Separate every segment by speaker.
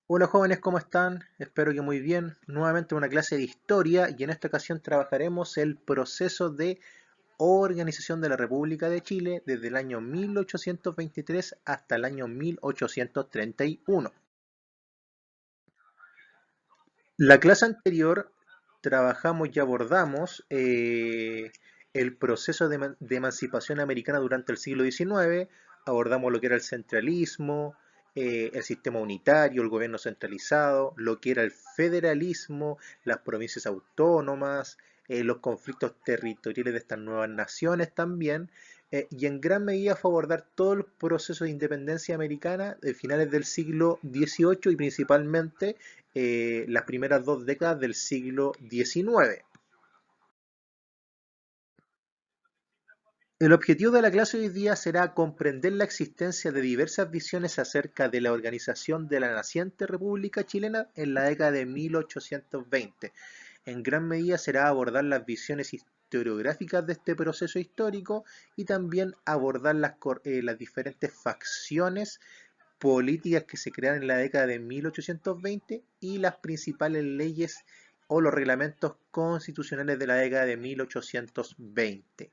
Speaker 1: Hola jóvenes, ¿cómo están? Espero que muy bien. Nuevamente una clase de historia y en esta ocasión trabajaremos el proceso de organización de la República de Chile desde el año 1823 hasta el año 1831. La clase anterior trabajamos y abordamos el proceso de emancipación americana durante el siglo XIX, abordamos lo que era el centralismo, el sistema unitario, el gobierno centralizado, lo que era el federalismo, las provincias autónomas, los conflictos territoriales de estas nuevas naciones también, y en gran medida fue abordar todo el proceso de independencia americana de finales del siglo XVIII y principalmente las primeras dos décadas del siglo XIX. El objetivo de la clase de hoy día será comprender la existencia de diversas visiones acerca de la organización de la naciente República Chilena en la década de 1820. En gran medida será abordar las visiones historiográficas de este proceso histórico y también abordar las diferentes facciones políticas que se crearon en la década de 1820 y las principales leyes o los reglamentos constitucionales de la década de 1820.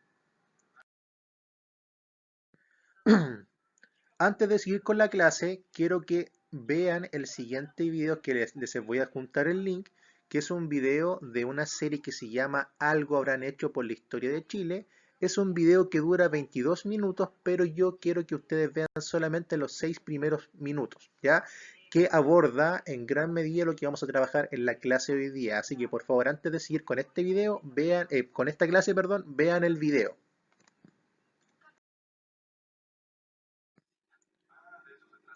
Speaker 1: Antes de seguir con la clase, quiero que vean el siguiente video que les voy a juntar el link, que es un video de una serie que se llama Algo habrán hecho por la historia de Chile. Es un video que dura 22 minutos, pero yo quiero que ustedes vean solamente los 6 primeros minutos, ¿ya? Que aborda en gran medida lo que vamos a trabajar en la clase de hoy día. Así que por favor, antes de seguir con este video, vean, con esta clase, perdón, vean el video.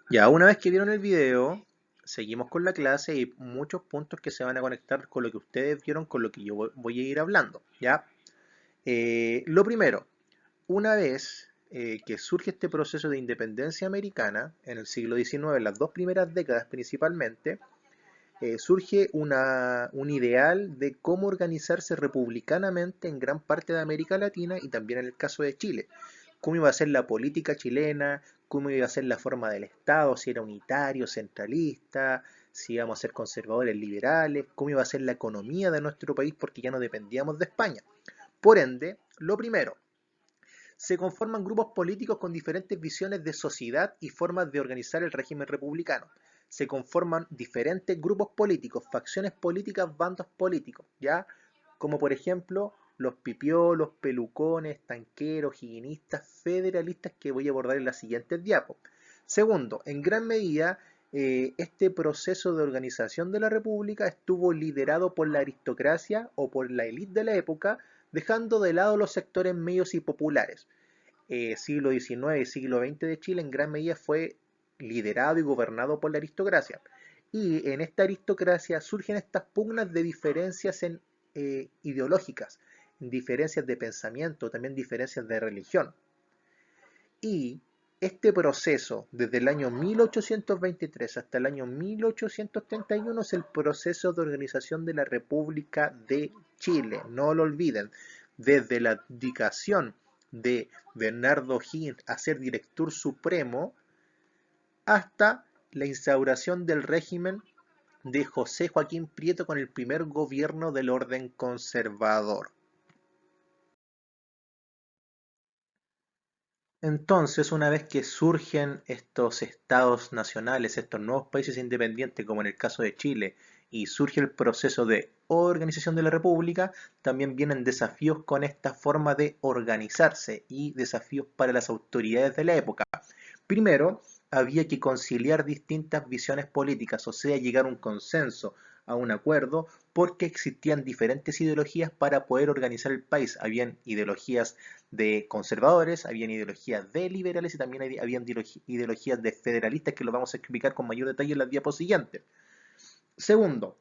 Speaker 1: Ya, una vez que vieron el video, seguimos con la clase y muchos puntos que se van a conectar con lo que ustedes vieron, con lo que yo voy a ir hablando, ¿ya? Lo primero, una vez que surge este proceso de independencia americana, en el siglo XIX, en las dos primeras décadas principalmente, surge un ideal de cómo organizarse republicanamente en gran parte de América Latina y también en el caso de Chile. Cómo iba a ser la política chilena, cómo iba a ser la forma del Estado, si era unitario, centralista, si íbamos a ser conservadores, liberales, cómo iba a ser la economía de nuestro país porque ya no dependíamos de España. Por ende, lo primero, se conforman grupos políticos con diferentes visiones de sociedad y formas de organizar el régimen republicano. Se conforman diferentes grupos políticos, facciones políticas, bandos políticos, ¿ya? Como por ejemplo los pipiolos, pelucones, tanqueros, higuinistas, federalistas que voy a abordar en las siguientes diapos. Segundo, en gran medida, este proceso de organización de la República estuvo liderado por la aristocracia o por la élite de la época, dejando de lado los sectores medios y populares. Siglo XIX y siglo XX de Chile en gran medida fue liderado y gobernado por la aristocracia. Y en esta aristocracia surgen estas pugnas de diferencias ideológicas, diferencias de pensamiento, también diferencias de religión. Y este proceso, desde el año 1823 hasta el año 1831, es el proceso de organización de la República de Chile. No lo olviden, desde la abdicación de Bernardo O'Higgins a ser director supremo hasta la instauración del régimen de José Joaquín Prieto con el primer gobierno del orden conservador. Entonces, una vez que surgen estos estados nacionales, estos nuevos países independientes, como en el caso de Chile, y surge el proceso de organización de la República, también vienen desafíos con esta forma de organizarse y desafíos para las autoridades de la época. Primero, había que conciliar distintas visiones políticas, o sea, llegar a un consenso, a un acuerdo, porque existían diferentes ideologías para poder organizar el país. Habían ideologías de conservadores, habían ideologías de liberales y también habían ideologías de federalistas que lo vamos a explicar con mayor detalle en las diapos siguientes. Segundo,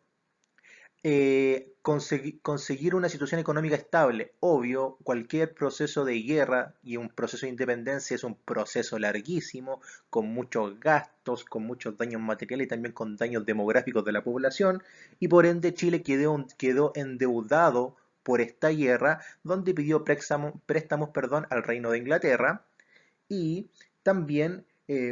Speaker 1: conseguir una situación económica estable. Obvio, cualquier proceso de guerra y un proceso de independencia es un proceso larguísimo, con muchos gastos, con muchos daños materiales y también con daños demográficos de la población, y por ende Chile quedó endeudado por esta guerra, donde pidió préstamos, al Reino de Inglaterra, y también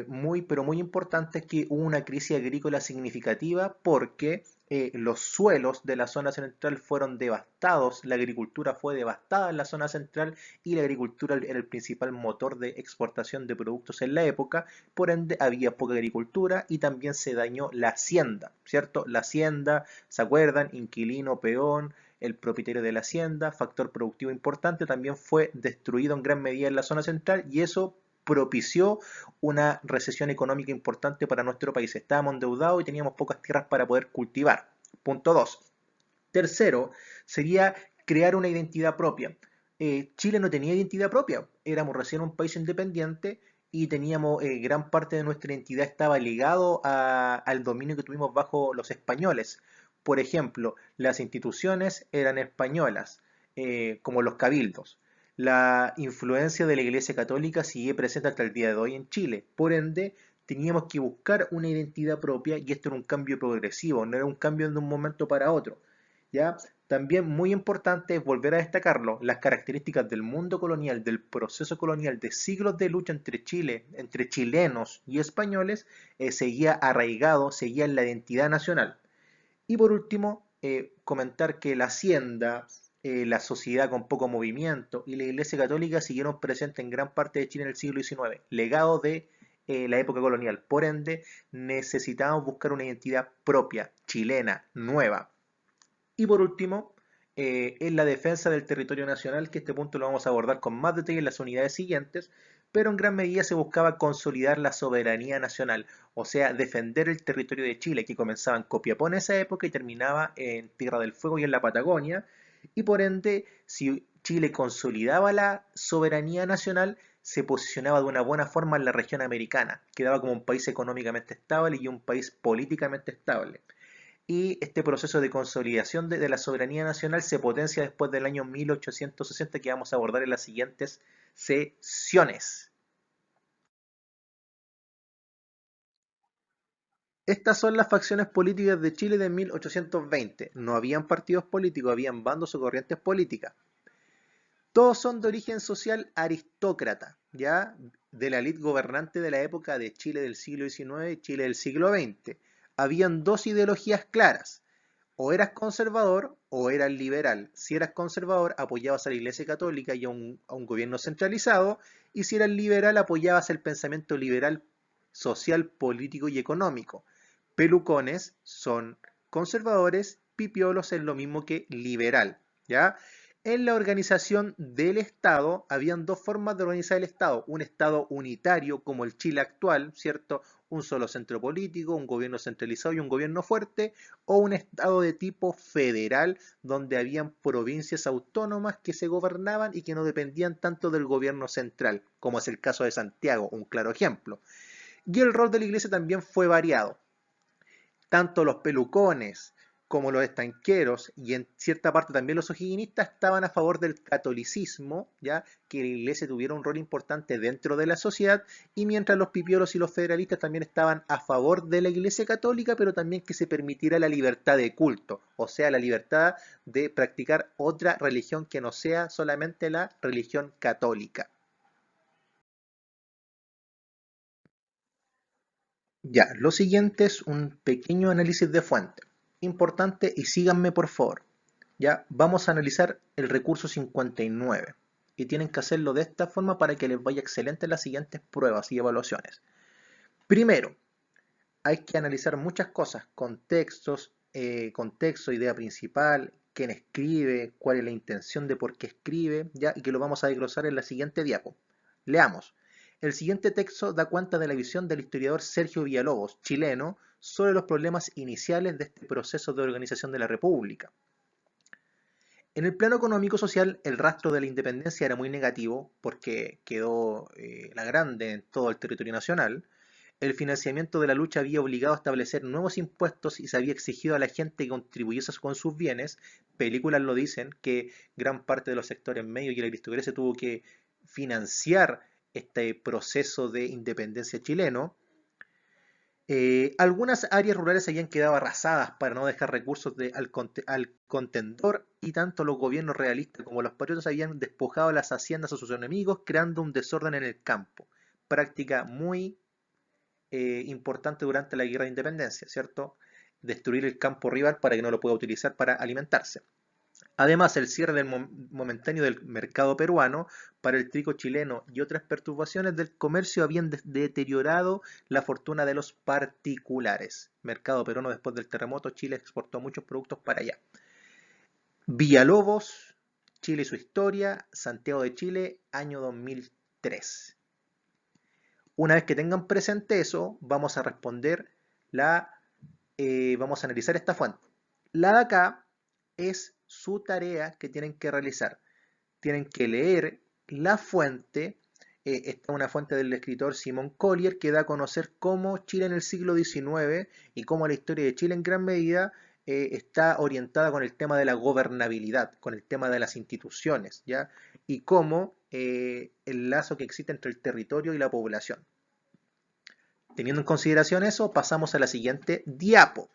Speaker 1: muy, pero muy importante es que hubo una crisis agrícola significativa porque los suelos de la zona central fueron devastados, la agricultura fue devastada en la zona central y la agricultura era el principal motor de exportación de productos en la época, por ende había poca agricultura y también se dañó la hacienda, ¿cierto? La hacienda, ¿se acuerdan? Inquilino, peón, el propietario de la hacienda, factor productivo importante, también fue destruido en gran medida en la zona central y eso propició una recesión económica importante para nuestro país. Estábamos endeudados y teníamos pocas tierras para poder cultivar. Punto 2. Tercero, sería crear una identidad propia. Chile no tenía identidad propia, éramos recién un país independiente y teníamos gran parte de nuestra identidad estaba ligado al dominio que tuvimos bajo los españoles. Por ejemplo, las instituciones eran españolas, como los cabildos. La influencia de la Iglesia Católica sigue presente hasta el día de hoy en Chile. Por ende, teníamos que buscar una identidad propia y esto era un cambio progresivo, no era un cambio de un momento para otro. ¿Ya? También muy importante es volver a destacarlo, las características del mundo colonial, del proceso colonial, de siglos de lucha entre Chile, entre chilenos y españoles, seguía arraigado, seguía en la identidad nacional. Y por último, comentar que la hacienda, la sociedad con poco movimiento y la Iglesia Católica siguieron presentes en gran parte de Chile en el siglo XIX, legado de la época colonial. Por ende, necesitamos buscar una identidad propia, chilena, nueva. Y por último, en la defensa del territorio nacional, que este punto lo vamos a abordar con más detalle en las unidades siguientes, pero en gran medida se buscaba consolidar la soberanía nacional, o sea, defender el territorio de Chile, que comenzaba en Copiapó en esa época y terminaba en Tierra del Fuego y en la Patagonia, y por ende, si Chile consolidaba la soberanía nacional, se posicionaba de una buena forma en la región americana, quedaba como un país económicamente estable y un país políticamente estable y este proceso de consolidación de la soberanía nacional se potencia después del año 1860 que vamos a abordar en las siguientes sesiones. Estas son las facciones políticas de Chile de 1820. No habían partidos políticos, habían bandos o corrientes políticas. Todos son de origen social aristócrata, ¿ya? De la élite gobernante de la época de Chile del siglo XIX y Chile del siglo XX. Habían dos ideologías claras. O eras conservador o eras liberal. Si eras conservador, apoyabas a la Iglesia Católica y a un gobierno centralizado, y si eras liberal, apoyabas el pensamiento liberal social, político y económico. Pelucones son conservadores, pipiolos es lo mismo que liberal, ¿ya? En la organización del Estado, habían dos formas de organizar el Estado. Un Estado unitario, como el Chile actual, ¿cierto? Un solo centro político, un gobierno centralizado y un gobierno fuerte, o un Estado de tipo federal, donde habían provincias autónomas que se gobernaban y que no dependían tanto del gobierno central, como es el caso de Santiago, un claro ejemplo. Y el rol de la iglesia también fue variado. Tanto los pelucones como los estanqueros y en cierta parte también los o'higginistas estaban a favor del catolicismo, ya que la iglesia tuviera un rol importante dentro de la sociedad, y mientras los pipiolos y los federalistas también estaban a favor de la iglesia católica, pero también que se permitiera la libertad de culto, o sea, la libertad de practicar otra religión que no sea solamente la religión católica. Ya, lo siguiente es un pequeño análisis de fuente. Importante y síganme por favor. Ya, vamos a analizar el recurso 59 y tienen que hacerlo de esta forma para que les vaya excelente en las siguientes pruebas y evaluaciones. Primero, hay que analizar muchas cosas, contextos, contexto, idea principal, quién escribe, cuál es la intención de por qué escribe, ya, y que lo vamos a desglosar en la siguiente diapo. Leamos. El siguiente texto da cuenta de la visión del historiador Sergio Villalobos, chileno, sobre los problemas iniciales de este proceso de organización de la República. En el plano económico-social, el rastro de la independencia era muy negativo porque quedó la grande en todo el territorio nacional. El financiamiento de la lucha había obligado a establecer nuevos impuestos y se había exigido a la gente que contribuyese con sus bienes. Películas lo dicen que gran parte de los sectores medios y la aristocracia tuvo que financiar este proceso de independencia chileno. Algunas áreas rurales habían quedado arrasadas para no dejar recursos al contendor y tanto los gobiernos realistas como los patriotas habían despojado las haciendas a sus enemigos creando un desorden en el campo. Práctica muy importante durante la guerra de independencia, ¿cierto? Destruir el campo rival para que no lo pueda utilizar para alimentarse. Además, el cierre momentáneo del mercado peruano para el trigo chileno y otras perturbaciones del comercio habían deteriorado la fortuna de los particulares. Mercado peruano después del terremoto, Chile exportó muchos productos para allá. Villalobos, Chile y su historia, Santiago de Chile, año 2003. Una vez que tengan presente eso, vamos a responder vamos a analizar esta fuente. La de acá es su tarea que tienen que realizar. Tienen que leer la fuente. Esta es una fuente del escritor Simón Collier que da a conocer cómo Chile en el siglo XIX y cómo la historia de Chile en gran medida está orientada con el tema de la gobernabilidad, con el tema de las instituciones, ¿ya? Y cómo el lazo que existe entre el territorio y la población. Teniendo en consideración eso, pasamos a la siguiente diapo.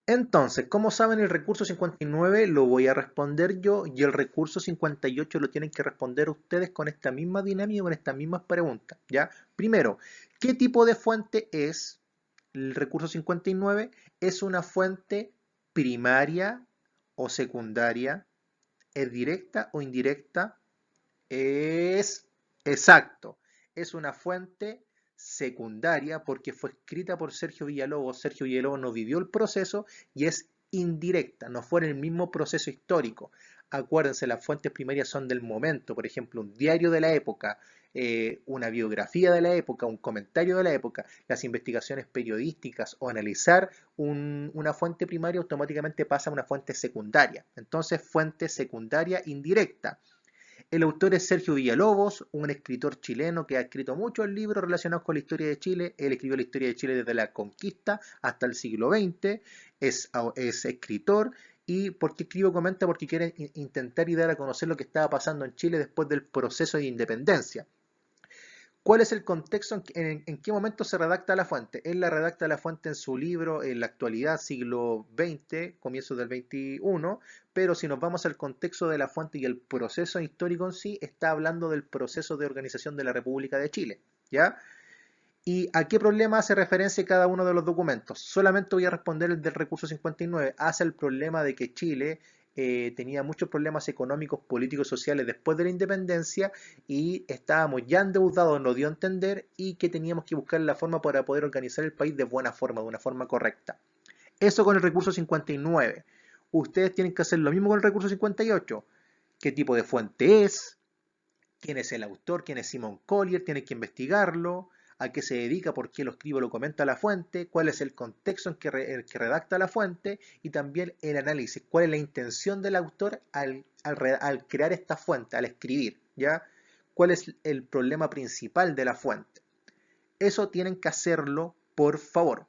Speaker 1: Entonces, como saben, el recurso 59 lo voy a responder yo y el recurso 58 lo tienen que responder ustedes con esta misma dinámica, con estas mismas preguntas, ¿ya? Primero, ¿qué tipo de fuente es el recurso 59? ¿Es una fuente primaria o secundaria? ¿Es directa o indirecta? Es exacto, es una fuente secundaria porque fue escrita por Sergio Villalobos. Sergio Villalobos no vivió el proceso y es indirecta, no fue en el mismo proceso histórico. Acuérdense, las fuentes primarias son del momento, por ejemplo, un diario de la época, una biografía de la época, un comentario de la época, las investigaciones periodísticas o analizar una fuente primaria automáticamente pasa a una fuente secundaria. Entonces, fuente secundaria indirecta. El autor es Sergio Villalobos, un escritor chileno que ha escrito muchos libros relacionados con la historia de Chile. Él escribió la historia de Chile desde la conquista hasta el siglo XX. Es escritor. ¿Y por qué escribo? Comenta porque quiere intentar y dar a conocer lo que estaba pasando en Chile después del proceso de independencia. ¿Cuál es el contexto? ¿En qué momento se redacta la fuente? Él la redacta la fuente en su libro en la actualidad, siglo XX, comienzos del XXI, pero si nos vamos al contexto de la fuente y el proceso histórico en sí, está hablando del proceso de organización de la República de Chile, ¿ya? ¿Y a qué problema hace referencia cada uno de los documentos? Solamente voy a responder el del recurso 59. Hace el problema de que Chile tenía muchos problemas económicos, políticos, sociales después de la independencia y estábamos ya endeudados, nos dio a entender, y que teníamos que buscar la forma para poder organizar el país de buena forma, de una forma correcta. Eso con el recurso 59. Ustedes tienen que hacer lo mismo con el recurso 58. ¿Qué tipo de fuente es? ¿Quién es el autor? ¿Quién es Simon Collier? Tienen que investigarlo. ¿A qué se dedica? ¿Por qué lo escribo? ¿Lo comenta la fuente? ¿Cuál es el contexto en el que redacta la fuente? Y también el análisis. ¿Cuál es la intención del autor al crear esta fuente, al escribir? ¿Ya? ¿Cuál es el problema principal de la fuente? Eso tienen que hacerlo, por favor.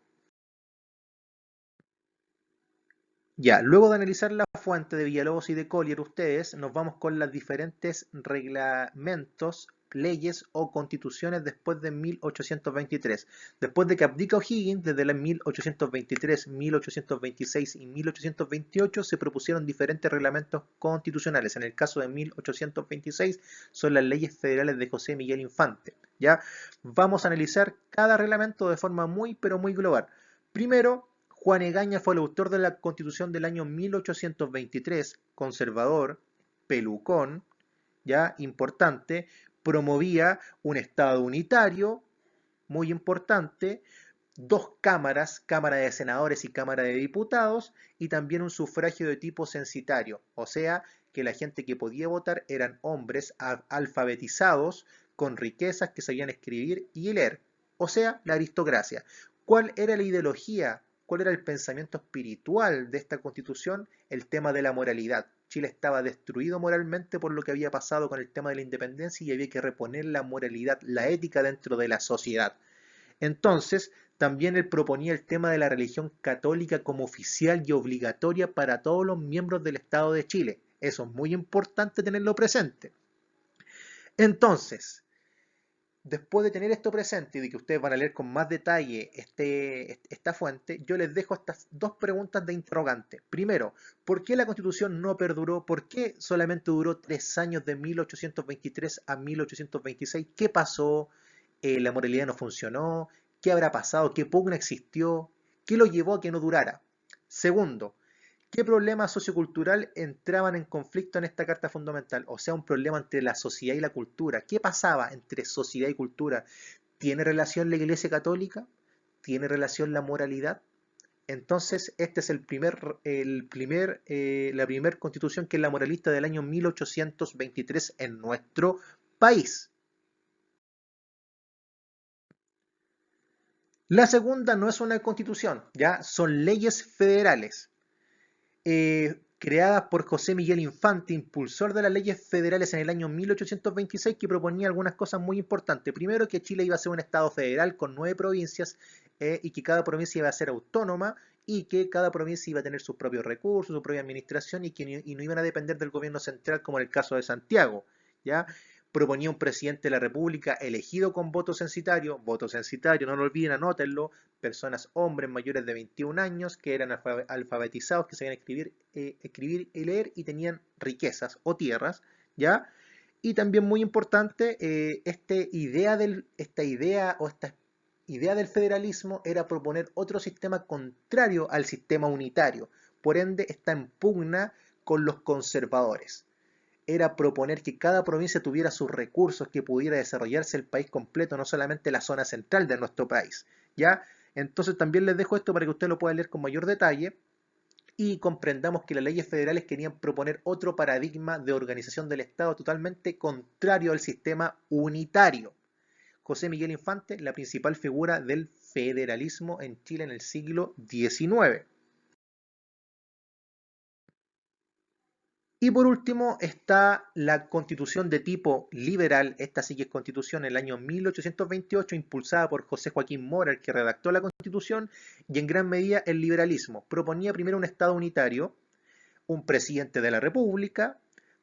Speaker 1: Ya, luego de analizar la fuente de Villalobos y de Collier, ustedes nos vamos con los diferentes reglamentos, leyes o constituciones después de 1823. Después de que abdica O'Higgins, desde la 1823, 1826 y 1828 se propusieron diferentes reglamentos constitucionales. En el caso de 1826 son las leyes federales de José Miguel Infante. ¿Ya? Vamos a analizar cada reglamento de forma muy, pero muy global. Primero, Juan Egaña fue el autor de la Constitución del año 1823, conservador, pelucón, ya importante, promovía un Estado unitario, muy importante, dos cámaras, Cámara de Senadores y Cámara de Diputados, y también un sufragio de tipo censitario, o sea, que la gente que podía votar eran hombres alfabetizados, con riquezas que sabían escribir y leer, o sea, la aristocracia. ¿Cuál era la ideología? ¿Cuál era el pensamiento espiritual de esta constitución? El tema de la moralidad. Chile estaba destruido moralmente por lo que había pasado con el tema de la independencia y había que reponer la moralidad, la ética dentro de la sociedad. Entonces, también él proponía el tema de la religión católica como oficial y obligatoria para todos los miembros del Estado de Chile. Eso es muy importante tenerlo presente. Entonces, Después de tener esto presente y de que ustedes van a leer con más detalle esta fuente, yo les dejo estas dos preguntas de interrogante. Primero, ¿por qué la Constitución no perduró? ¿Por qué solamente duró 3 años de 1823 a 1826? ¿Qué pasó? ¿La moralidad no funcionó? ¿Qué habrá pasado? ¿Qué pugna existió? ¿Qué lo llevó a que no durara? Segundo, ¿qué problema sociocultural entraban en conflicto en esta Carta Fundamental? O sea, un problema entre la sociedad y la cultura. ¿Qué pasaba entre sociedad y cultura? ¿Tiene relación la Iglesia Católica? ¿Tiene relación la moralidad? Entonces, este es la primera constitución que es la moralista del año 1823 en nuestro país. La segunda no es una constitución, ya son leyes federales. Creada por José Miguel Infante, impulsor de las leyes federales en el año 1826, que proponía algunas cosas muy importantes. Primero, que Chile iba a ser un estado federal con 9 provincias y que cada provincia iba a ser autónoma y que cada provincia iba a tener sus propios recursos, su propia administración y no iban a depender del gobierno central como en el caso de Santiago. ¿Ya? Proponía un presidente de la República elegido con voto censitario, no lo olviden, anótenlo, personas, hombres mayores de 21 años que eran alfabetizados, que sabían escribir y leer y tenían riquezas o tierras, ¿ya? Y también muy importante, esta idea del federalismo era proponer otro sistema contrario al sistema unitario, por ende está en pugna con los conservadores. Era proponer que cada provincia tuviera sus recursos, que pudiera desarrollarse el país completo, no solamente la zona central de nuestro país, ¿ya? Entonces también les dejo esto para que usted lo pueda leer con mayor detalle y comprendamos que las leyes federales querían proponer otro paradigma de organización del Estado totalmente contrario al sistema unitario. José Miguel Infante, la principal figura del federalismo en Chile en el siglo XIX. Y por último está la constitución de tipo liberal, esta sí que es constitución en el año 1828, impulsada por José Joaquín Mora, el que redactó la constitución, y en gran medida el liberalismo. Proponía primero un Estado unitario, un presidente de la República,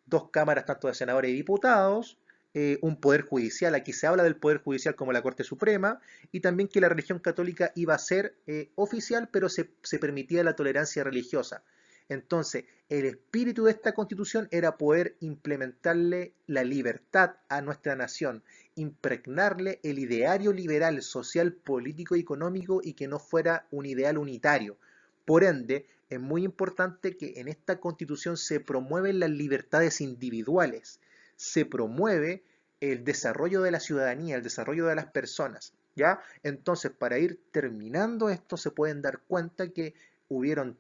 Speaker 1: dos cámaras tanto de senadores y diputados, un poder judicial, aquí se habla del poder judicial como la Corte Suprema, y también que la religión católica iba a ser oficial, pero se permitía la tolerancia religiosa. Entonces, el espíritu de esta constitución era poder implementarle la libertad a nuestra nación, impregnarle el ideario liberal, social, político y económico y que no fuera un ideal unitario. Por ende, es muy importante que en esta constitución se promueven las libertades individuales, se promueve el desarrollo de la ciudadanía, el desarrollo de las personas, ¿ya? Entonces, para ir terminando esto, se pueden dar cuenta que hubieron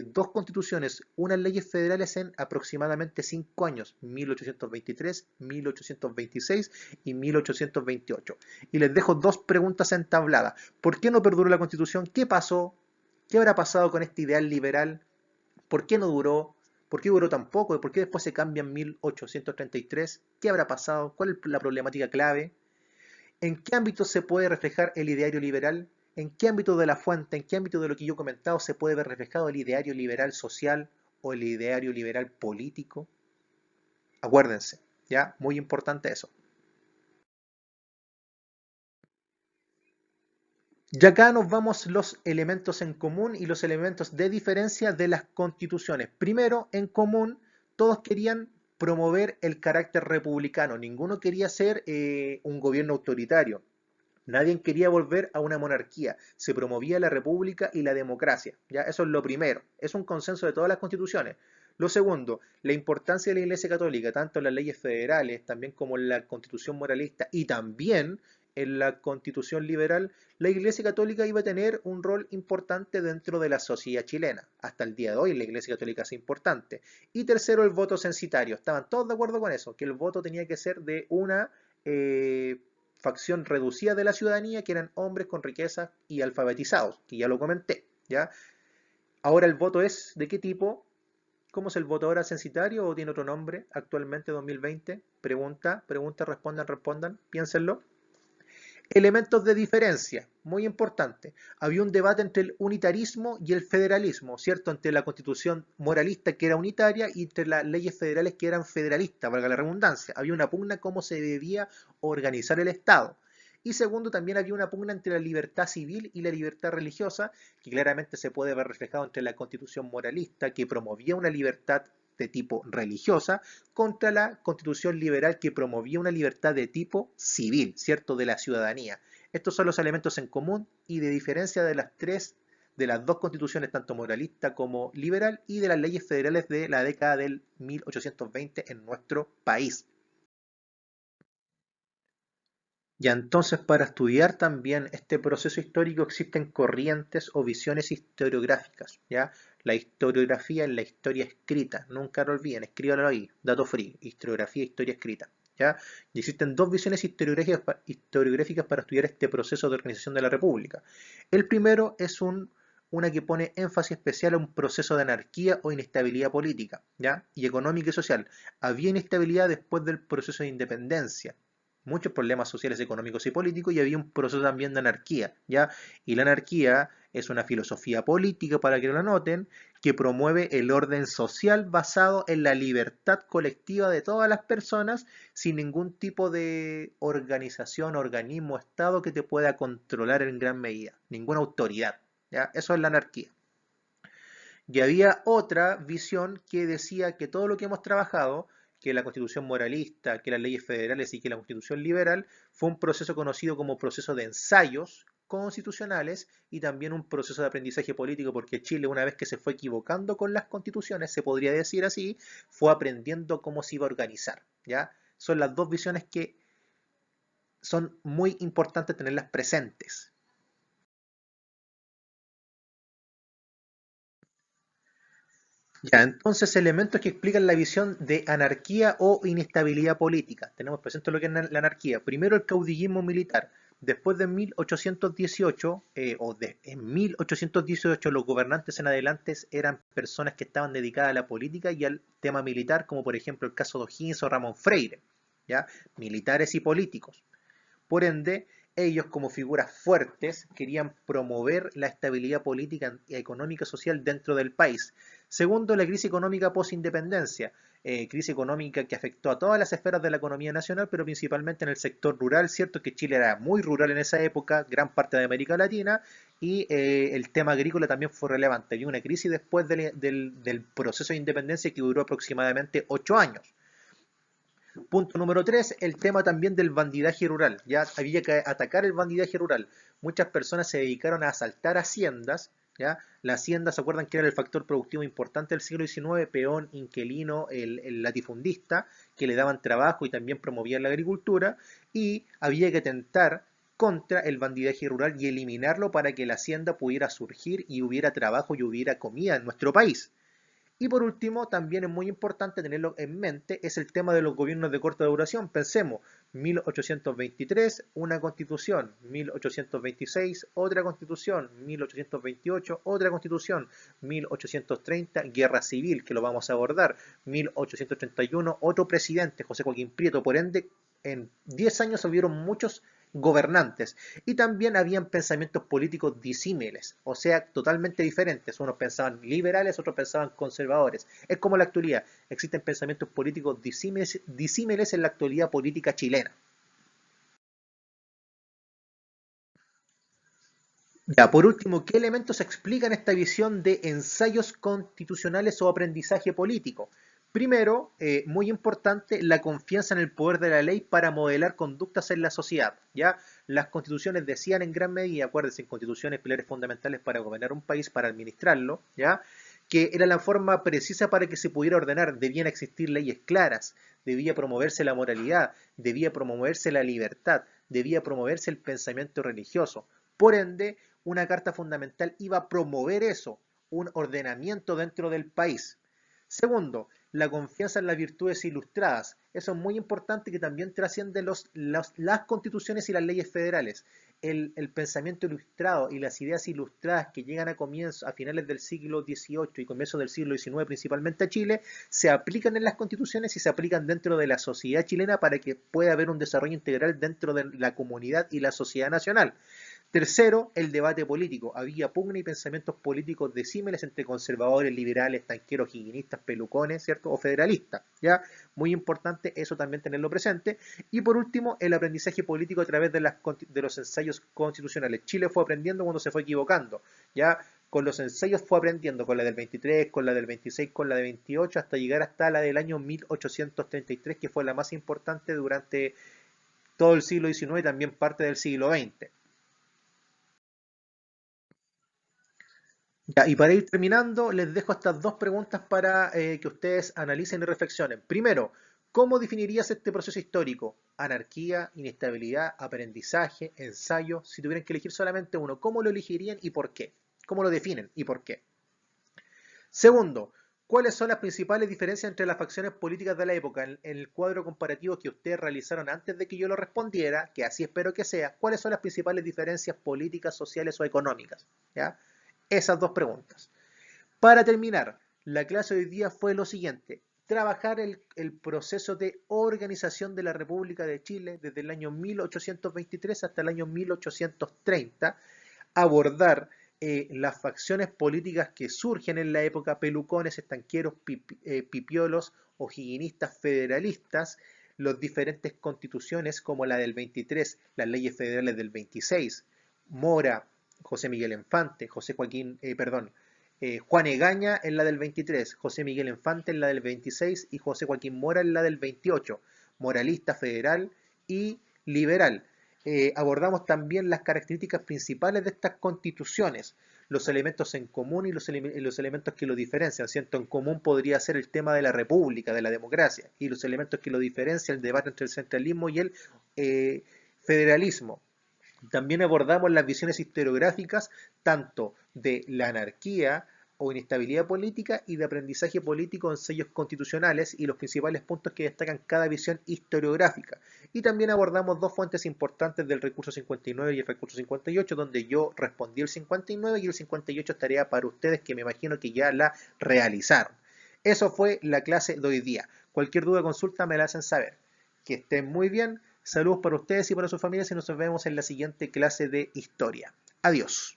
Speaker 1: dos constituciones, unas leyes federales en aproximadamente 5 años, 1823, 1826 y 1828. Y les dejo dos preguntas entabladas. ¿Por qué no perduró la constitución? ¿Qué pasó? ¿Qué habrá pasado con este ideal liberal? ¿Por qué no duró? ¿Por qué duró tan poco? ¿Por qué después se cambia en 1833? ¿Qué habrá pasado? ¿Cuál es la problemática clave? ¿En qué ámbito se puede reflejar el ideario liberal? ¿En qué ámbito de la fuente, en qué ámbito de lo que yo he comentado se puede ver reflejado el ideario liberal social o el ideario liberal político? Acuérdense, ¿ya? Muy importante eso. Y acá nos vamos los elementos en común y los elementos de diferencia de las constituciones. Primero, en común, todos querían promover el carácter republicano. Ninguno quería ser un gobierno autoritario. Nadie quería volver a una monarquía. Se promovía la república y la democracia. ¿Ya? Eso es lo primero. Es un consenso de todas las constituciones. Lo segundo, la importancia de la Iglesia Católica, tanto en las leyes federales, también como en la Constitución moralista y también en la Constitución liberal, la Iglesia Católica iba a tener un rol importante dentro de la sociedad chilena. Hasta el día de hoy la Iglesia Católica es importante. Y tercero, el voto censitario. Estaban todos de acuerdo con eso, que el voto tenía que ser de una facción reducida de la ciudadanía, que eran hombres con riqueza y alfabetizados, que ya lo comenté, ¿ya? Ahora el voto es ¿de qué tipo? ¿Cómo es el voto ahora? ¿Censitario o tiene otro nombre actualmente 2020? Pregunta, respondan, piénsenlo. Elementos de diferencia, muy importante, había un debate entre el unitarismo y el federalismo, ¿cierto? Entre la constitución moralista que era unitaria y entre las leyes federales que eran federalistas, valga la redundancia. Había una pugna cómo se debía organizar el Estado. Y segundo, también había una pugna entre la libertad civil y la libertad religiosa, que claramente se puede ver reflejado entre la constitución moralista, que promovía una libertad de tipo religiosa, contra la constitución liberal que promovía una libertad de tipo civil, ¿cierto? De la ciudadanía. Estos son los elementos en común y de diferencia de las dos constituciones, tanto moralista como liberal, y de las leyes federales de la década del 1820 en nuestro país. Ya entonces, para estudiar también este proceso histórico existen corrientes o visiones historiográficas, ¿ya? La historiografía es la historia escrita, nunca lo olviden, escríbanlo ahí, dato free, historiografía, historia escrita, ¿ya? Y existen dos visiones historiográficas para estudiar este proceso de organización de la República. El primero es una que pone énfasis especial a un proceso de anarquía o inestabilidad política, ¿ya? Y económica y social. Había inestabilidad después del proceso de independencia, muchos problemas sociales, económicos y políticos, y había un proceso también de anarquía, ¿ya? Y la anarquía es una filosofía política, para que lo noten, que promueve el orden social basado en la libertad colectiva de todas las personas, sin ningún tipo de organización, organismo, estado que te pueda controlar en gran medida, ninguna autoridad, ¿ya? Eso es la anarquía. Y había otra visión que decía que todo lo que hemos trabajado, que la constitución moralista, que las leyes federales y que la constitución liberal, fue un proceso conocido como proceso de ensayos constitucionales y también un proceso de aprendizaje político, porque Chile, una vez que se fue equivocando con las constituciones, se podría decir así, fue aprendiendo cómo se iba a organizar, ¿ya? Son las dos visiones que son muy importantes tenerlas presentes. Ya, entonces elementos que explican la visión de anarquía o inestabilidad política. Tenemos presente lo que es la anarquía. Primero el caudillismo militar. Después de 1818, en 1818 los gobernantes en adelante eran personas que estaban dedicadas a la política y al tema militar, como por ejemplo el caso de O'Higgins o Ramón Freire, ¿ya? Militares y políticos. Por ende, ellos como figuras fuertes querían promover la estabilidad política y económica y social dentro del país. Segundo, la crisis económica post-independencia, crisis económica que afectó a todas las esferas de la economía nacional, pero principalmente en el sector rural, cierto que Chile era muy rural en esa época, gran parte de América Latina, y el tema agrícola también fue relevante. Había una crisis después del proceso de independencia que duró aproximadamente 8 años. Punto número 3, el tema también del bandidaje rural. Ya había que atacar el bandidaje rural. Muchas personas se dedicaron a asaltar haciendas. ¿Ya? La hacienda, ¿se acuerdan que era el factor productivo importante del siglo XIX? Peón, inquilino, el latifundista, que le daban trabajo y también promovían la agricultura. Y había que tentar contra el bandidaje rural y eliminarlo para que la hacienda pudiera surgir y hubiera trabajo y hubiera comida en nuestro país. Y por último, también es muy importante tenerlo en mente, es el tema de los gobiernos de corta duración. Pensemos, 1823, una constitución, 1826, otra constitución, 1828, otra constitución, 1830, guerra civil, que lo vamos a abordar, 1831, otro presidente, José Joaquín Prieto. Por ende, en 10 años hubieron muchos gobernantes y también habían pensamientos políticos disímiles, o sea, totalmente diferentes. Unos pensaban liberales, otros pensaban conservadores. Es como la actualidad, existen pensamientos políticos disímiles en la actualidad política chilena. Ya, por último, ¿qué elementos explican esta visión de ensayos constitucionales o aprendizaje político? Primero, muy importante, la confianza en el poder de la ley para modelar conductas en la sociedad. ¿Ya? Las constituciones decían en gran medida, acuérdense, en constituciones, pilares fundamentales para gobernar un país, para administrarlo, ¿ya? Que era la forma precisa para que se pudiera ordenar. Debían existir leyes claras, debía promoverse la moralidad, debía promoverse la libertad, debía promoverse el pensamiento religioso. Por ende, una carta fundamental iba a promover eso, un ordenamiento dentro del país. Segundo, la confianza en las virtudes ilustradas. Eso es muy importante, que también trasciende las constituciones y las leyes federales. El pensamiento ilustrado y las ideas ilustradas que llegan a finales del siglo XVIII y comienzos del siglo XIX, principalmente a Chile, se aplican en las constituciones y se aplican dentro de la sociedad chilena para que pueda haber un desarrollo integral dentro de la comunidad y la sociedad nacional. Tercero, el debate político. Había pugna y pensamientos políticos disímiles entre conservadores, liberales, tanqueros, higuinistas, pelucones, ¿cierto? O federalistas, ¿ya? Muy importante eso también tenerlo presente. Y por último, el aprendizaje político a través de los ensayos constitucionales. Chile fue aprendiendo cuando se fue equivocando, ¿ya? Con los ensayos fue aprendiendo, con la del 23, con la del 26, con la del 28, hasta llegar hasta la del año 1833, que fue la más importante durante todo el siglo XIX y también parte del siglo XX. Ya, y para ir terminando, les dejo estas dos preguntas para que ustedes analicen y reflexionen. Primero, ¿cómo definirías este proceso histórico? Anarquía, inestabilidad, aprendizaje, ensayo. Si tuvieran que elegir solamente uno, ¿cómo lo elegirían y por qué? ¿Cómo lo definen y por qué? Segundo, ¿cuáles son las principales diferencias entre las facciones políticas de la época en el cuadro comparativo que ustedes realizaron antes de que yo lo respondiera, que así espero que sea? ¿Cuáles son las principales diferencias políticas, sociales o económicas? ¿Ya? Esas dos preguntas. Para terminar, la clase de hoy día fue lo siguiente: trabajar el proceso de organización de la República de Chile desde el año 1823 hasta el año 1830, abordar las facciones políticas que surgen en la época, pelucones, estanqueros, pipiolos, ojiguinistas, federalistas, las diferentes constituciones como la del 23, las leyes federales del 26, Mora, José Miguel Infante, Juan Egaña en la del 23, José Miguel Infante en la del 26 y José Joaquín Mora en la del 28, moralista federal y liberal. Abordamos también las características principales de estas constituciones, los elementos en común y los elementos que lo diferencian, ¿cierto? En común podría ser el tema de la república, de la democracia, y los elementos que lo diferencian, el debate entre el centralismo y el federalismo. También abordamos las visiones historiográficas tanto de la anarquía o inestabilidad política y de aprendizaje político en sellos constitucionales y los principales puntos que destacan cada visión historiográfica. Y también abordamos dos fuentes importantes del recurso 59 y el recurso 58, donde yo respondí el 59 y el 58 es tarea para ustedes que me imagino que ya la realizaron. Eso fue la clase de hoy día. Cualquier duda o consulta me la hacen saber. Que estén muy bien. Saludos para ustedes y para sus familias y nos vemos en la siguiente clase de historia. Adiós.